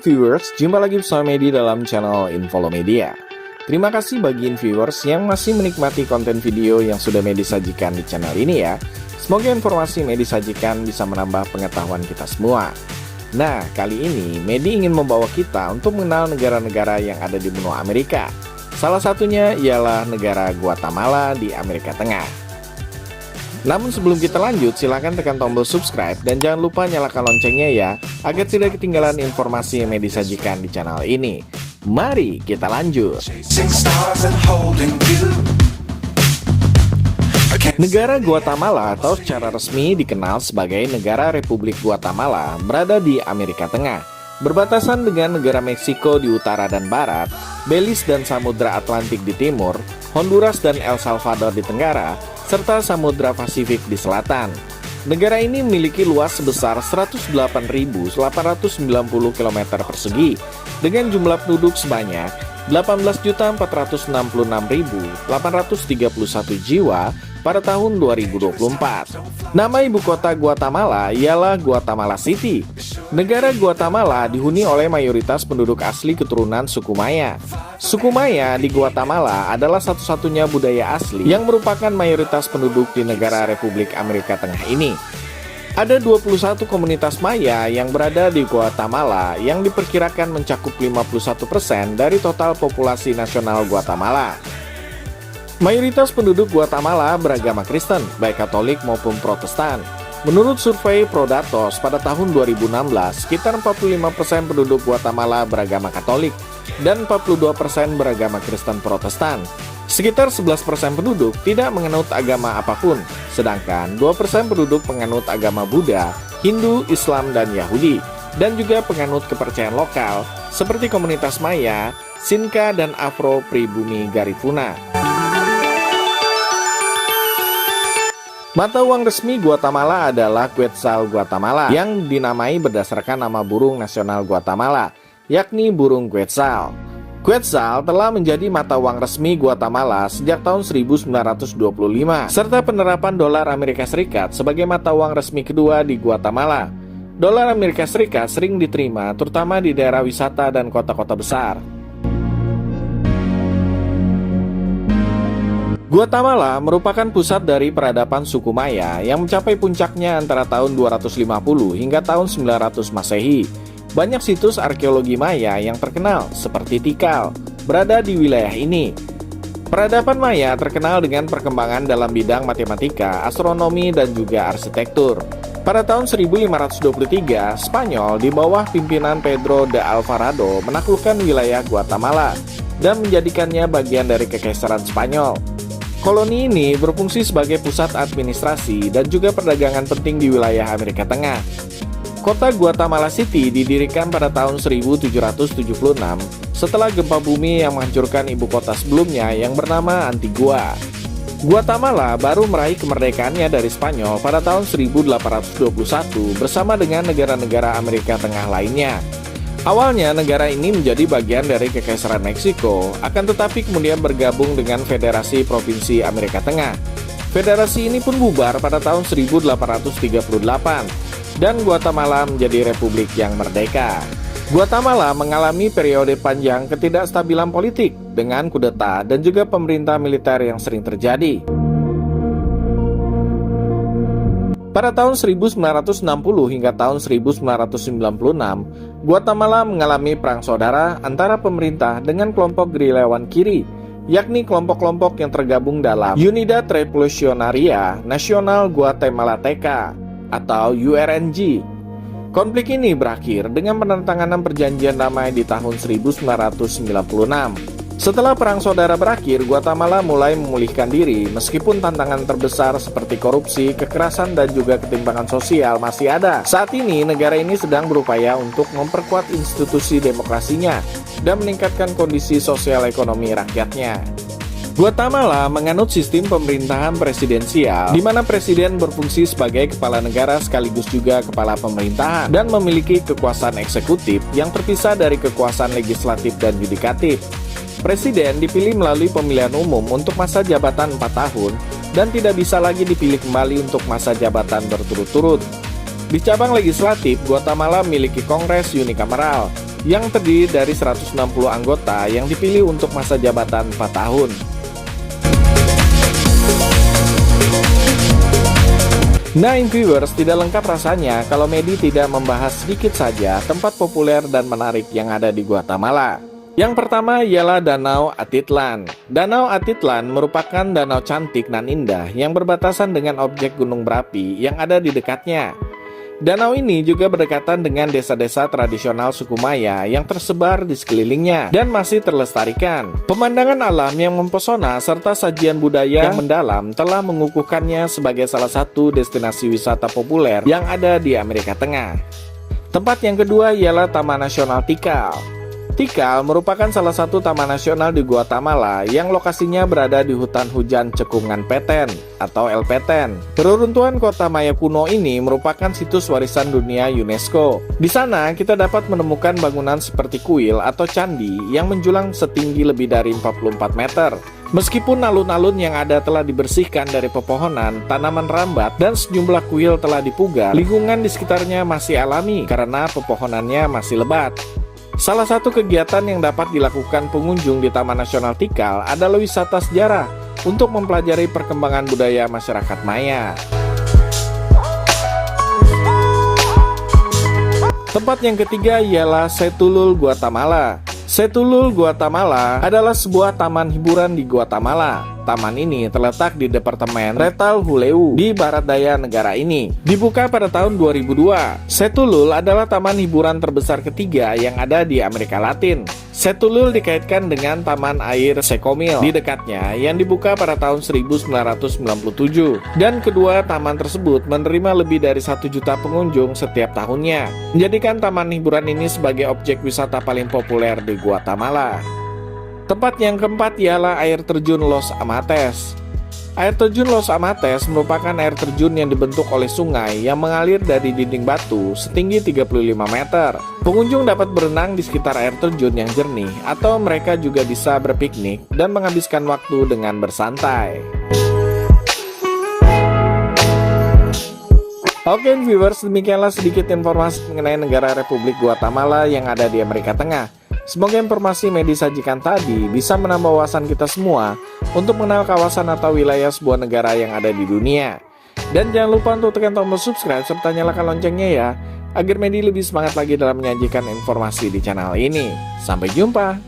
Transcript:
viewers, jumpa lagi bersama Medi dalam channel Infolo Media. Terima kasih bagi viewers yang masih menikmati konten video yang sudah Medi sajikan di channel ini ya. Semoga informasi Medi sajikan bisa menambah pengetahuan kita semua. Nah, kali ini Medi ingin membawa kita untuk mengenal negara-negara yang ada di benua Amerika. Salah satunya ialah negara Guatemala di Amerika Tengah. Namun sebelum kita lanjut, silahkan tekan tombol subscribe dan jangan lupa nyalakan loncengnya ya, agar tidak ketinggalan informasi yang Medi sajikan di channel ini. Mari kita lanjut. Negara Guatemala atau secara resmi dikenal sebagai Negara Republik Guatemala berada di Amerika Tengah. Berbatasan dengan negara Meksiko di utara dan barat, Belize dan Samudra Atlantik di timur, Honduras dan El Salvador di tenggara, serta Samudra Pasifik di selatan. Negara ini memiliki luas sebesar 108.890 km persegi dengan jumlah penduduk sebanyak 18.466.831 jiwa pada tahun 2024. Nama ibu kota Guatemala ialah Guatemala City. Negara Guatemala dihuni oleh mayoritas penduduk asli keturunan suku Maya. Suku Maya di Guatemala adalah satu-satunya budaya asli yang merupakan mayoritas penduduk di negara Republik Amerika Tengah ini. Ada 21 komunitas Maya yang berada di Guatemala yang diperkirakan mencakup 51% dari total populasi nasional Guatemala. Mayoritas penduduk Guatemala beragama Kristen, baik Katolik maupun Protestan. Menurut survei Prodatos pada tahun 2016, sekitar 45% penduduk Guatemala beragama Katolik dan 42% beragama Kristen Protestan. Sekitar 11% penduduk tidak menganut agama apapun, sedangkan 2% penduduk penganut agama Buddha, Hindu, Islam, dan Yahudi, dan juga penganut kepercayaan lokal seperti komunitas Maya, Sinca, dan Afro Pribumi Garifuna. Mata uang resmi Guatemala adalah Quetzal Guatemala yang dinamai berdasarkan nama burung nasional Guatemala, yakni burung Quetzal. Quetzal telah menjadi mata uang resmi Guatemala sejak tahun 1925, serta penerapan dolar Amerika Serikat sebagai mata uang resmi kedua di Guatemala. Dolar Amerika Serikat sering diterima terutama di daerah wisata dan kota-kota besar. Guatemala merupakan pusat dari peradaban suku Maya yang mencapai puncaknya antara tahun 250 hingga tahun 900 Masehi. Banyak situs arkeologi Maya yang terkenal seperti Tikal berada di wilayah ini. Peradaban Maya terkenal dengan perkembangan dalam bidang matematika, astronomi, dan juga arsitektur. Pada tahun 1523, Spanyol di bawah pimpinan Pedro de Alvarado menaklukkan wilayah Guatemala dan menjadikannya bagian dari Kekaisaran Spanyol. Koloni ini berfungsi sebagai pusat administrasi dan juga perdagangan penting di wilayah Amerika Tengah. Kota Guatemala City didirikan pada tahun 1776 setelah gempa bumi yang menghancurkan ibu kota sebelumnya yang bernama Antigua. Guatemala baru meraih kemerdekaannya dari Spanyol pada tahun 1821 bersama dengan negara-negara Amerika Tengah lainnya. Awalnya negara ini menjadi bagian dari Kekaisaran Meksiko, akan tetapi kemudian bergabung dengan Federasi Provinsi Amerika Tengah. Federasi ini pun bubar pada tahun 1838 dan Guatemala menjadi republik yang merdeka. Guatemala mengalami periode panjang ketidakstabilan politik dengan kudeta dan juga pemerintah militer yang sering terjadi. Pada tahun 1960 hingga tahun 1996, Guatemala mengalami perang saudara antara pemerintah dengan kelompok gerilyawan kiri, yakni kelompok-kelompok yang tergabung dalam Unidad Revolucionaria Nacional Guatemalteca atau URNG. Konflik ini berakhir dengan penandatanganan perjanjian damai di tahun 1996. Setelah perang saudara berakhir, Guatemala mulai memulihkan diri meskipun tantangan terbesar seperti korupsi, kekerasan, dan juga ketimpangan sosial masih ada. Saat ini, negara ini sedang berupaya untuk memperkuat institusi demokrasinya dan meningkatkan kondisi sosial ekonomi rakyatnya. Guatemala menganut sistem pemerintahan presidensial, di mana presiden berfungsi sebagai kepala negara sekaligus juga kepala pemerintahan dan memiliki kekuasaan eksekutif yang terpisah dari kekuasaan legislatif dan yudikatif. Presiden dipilih melalui pemilihan umum untuk masa jabatan 4 tahun dan tidak bisa lagi dipilih kembali untuk masa jabatan berturut-turut. Di cabang legislatif, Guatemala memiliki Kongres Unikameral. yang terdiri dari 160 anggota yang dipilih untuk masa jabatan 4 tahun. Nah, viewers, tidak lengkap rasanya kalau Medi tidak membahas sedikit saja tempat populer dan menarik yang ada di Guatemala. Yang pertama ialah Danau Atitlan. Danau Atitlan merupakan danau cantik dan indah yang berbatasan dengan objek gunung berapi yang ada di dekatnya. Danau ini juga berdekatan dengan desa-desa tradisional suku Maya yang tersebar di sekelilingnya dan masih terlestarikan. Pemandangan alam yang mempesona serta sajian budaya yang mendalam telah mengukuhkannya sebagai salah satu destinasi wisata populer yang ada di Amerika Tengah. Tempat yang kedua ialah Taman Nasional Tikal. Tikal merupakan salah satu taman nasional di Guatemala yang lokasinya berada di hutan hujan cekungan Petén atau El Petén. Reruntuhan kota Maya kuno ini merupakan situs warisan dunia UNESCO. Di sana kita dapat menemukan bangunan seperti kuil atau candi yang menjulang setinggi lebih dari 44 meter. Meskipun alun-alun yang ada telah dibersihkan dari pepohonan, tanaman rambat, dan sejumlah kuil telah dipugar, lingkungan di sekitarnya masih alami karena pepohonannya masih lebat. Salah satu kegiatan yang dapat dilakukan pengunjung di Taman Nasional Tikal adalah wisata sejarah untuk mempelajari perkembangan budaya masyarakat Maya. Tempat yang ketiga ialah Setulul, Guatemala. Setulul, Guatemala adalah sebuah taman hiburan di Guatemala. Taman ini terletak di Departemen Retal Huleu di barat daya negara ini. Dibuka pada tahun 2002. Setulul adalah taman hiburan terbesar ketiga yang ada di Amerika Latin. Setulul dikaitkan dengan Taman Air Sekomil di dekatnya yang dibuka pada tahun 1997. Dan kedua taman tersebut menerima lebih dari 1 juta pengunjung setiap tahunnya, menjadikan taman hiburan ini sebagai objek wisata paling populer di Guatemala. Tempat yang keempat ialah air terjun Los Amates. Air terjun Los Amates merupakan air terjun yang dibentuk oleh sungai yang mengalir dari dinding batu setinggi 35 meter. Pengunjung dapat berenang di sekitar air terjun yang jernih, atau mereka juga bisa berpiknik dan menghabiskan waktu dengan bersantai. Oke viewers, demikianlah sedikit informasi mengenai negara Republik Guatemala yang ada di Amerika Tengah. Semoga informasi Medi sajikan tadi bisa menambah wawasan kita semua untuk mengenal kawasan atau wilayah sebuah negara yang ada di dunia. Dan jangan lupa untuk tekan tombol subscribe serta nyalakan loncengnya ya, agar Medi lebih semangat lagi dalam menyajikan informasi di channel ini. Sampai jumpa!